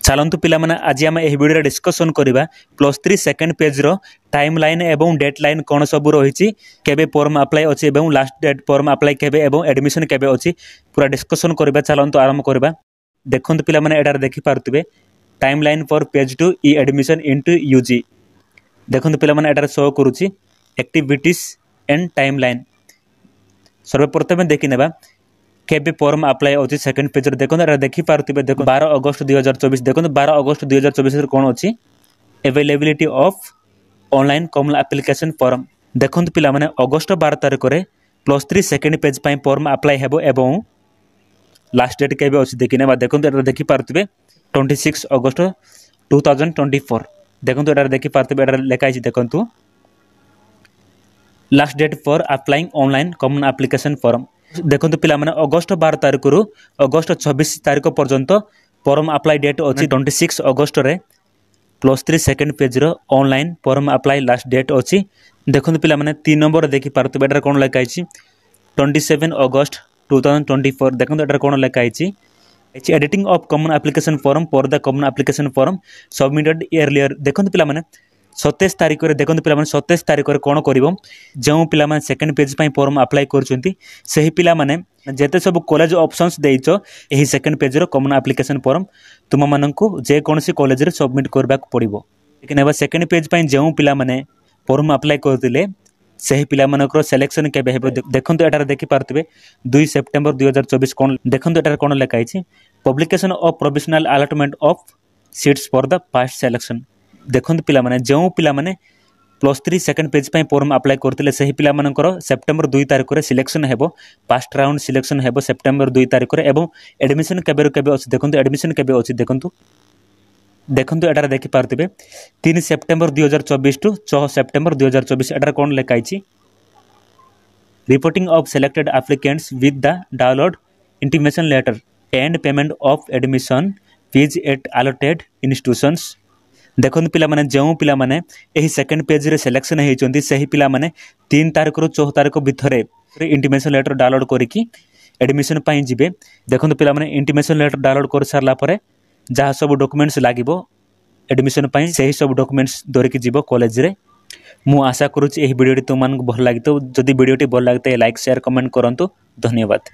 चलतु पिलामाने आज आम यह वीडियो डिस्कसन करवा +3 सेकेंड पेज रो टाइम लाइन एवं डेट लाइन कौन सब रही केबे फॉर्म अप्लाई अच्छी एवं लास्ट डेट फॉर्म अप्लाई केबे एवं एडमिशन केबे अच्छी पूरा डिस्कसन करवा। चलतु आरंभ करवा। देखो पिलामाने एटार देखि पारुथिबे time line for page 2 e admission into UG. देखो पिलामाने एटार शो करूची एक्टिविटीज एंड टाइम लाइन। सर्वप्रथम देखि नेबा केबे फॉर्म अप्लाई अच्छी सेकेंड पेज देखो देखि पारुथिबे। देखो 12 अगस्त 2024 देखो 12 अगस्त 2024 कौन अच्छी availability of online common application form. देखो पिला माने अगस्त 12 तारिख में +3 सेकेंड पेज पर फॉर्म अप्लाई हेबो एवं लास्ट डेट केबे अच्छी देखि नेबा। देखो देखि पारुथिबे 26 अगस्त 2024 देखो एटार देखि पारुथिबे एटार लेखा है। देखो last date for applying online common application form. देखो पिला माने अगस्त 12 तारिख रु अगस्त 26 तारिख पर्यंत फॉर्म अप्लाई डेट अच्छी 26 अगस्त रे +3 सेकेंड पेज रो online form apply last date अच्छी। देखो पिला माने 3 नंबर देखि पारुथिबे एटार कोन लेखा है 27 अगस्त 2024 देखो एटार कोन लेखा है editing of common application form for the common application form submitted earlier. देखो पिला माने 27 तारिख में देखो पिला 27 तारिख में कौन कर जो पिला सेकेंड पेज पर फॉर्म अप्लाई कर पिला जेते सब कॉलेज ऑप्शंस देइचो एही सेकेंड पेज रो कॉमन एप्लिकेशन फॉर्म तुम माननकु जे कोनसी कॉलेज रे सबमिट करबा पड़िबो। लेकिन एबा सेकेंड पेज पर जो पिला फॉर्म अप्लाई करथिले सही पिला मानकर सिलेक्शन केबे हेबो। देखंतु एटार देखि पारथिबे 2 सेप्टेम्बर 2024 कोन देखंतु एटार कोन लेखा है publication of provisional allotment of seats for the fast selection. देखो पिला जो पिला +3 सेकेंड पेज पर फॉर्म अप्लाई करते से पिला सेप्टेम्बर 2 तारिख में सिलेक्शन हेबो फास्ट राउंड सिलेक्शन हेबो सेप्टेम्बर 2 तारिख में एवं एडमिशन केबे केबे अछि। देखो एडमिशन केबे अछि देखो एटार देखि पारथिबे 3 सेप्टेम्बर 2024 टू 6 सेप्टेम्बर 2024 एटार कोन लेखा है reporting of selected applicants with the download intimation letter and payment of admission fees at allotted institutions. देखो पिला जो पिला यही सेकेंड पेज रे सिलेक्शन होती से पिला 3 तारिख रु 4 तारिख भितर इंटीमेशन लेटर डाउनलोड करके एडमिशन जी। देखो पिला इंटीमेशन लेटर डाउनलोड कर सारा पर जहाँ सब डॉक्यूमेंट्स लगे एडमिशन से सब डॉक्यूमेंट्स धरिकी जीव कॉलेज रे। मु आशा करुँच यह वीडियो तुम भल लगी। जदि वीडियो भल लगे लाइक शेयर कमेंट करूँ। धन्यवाद।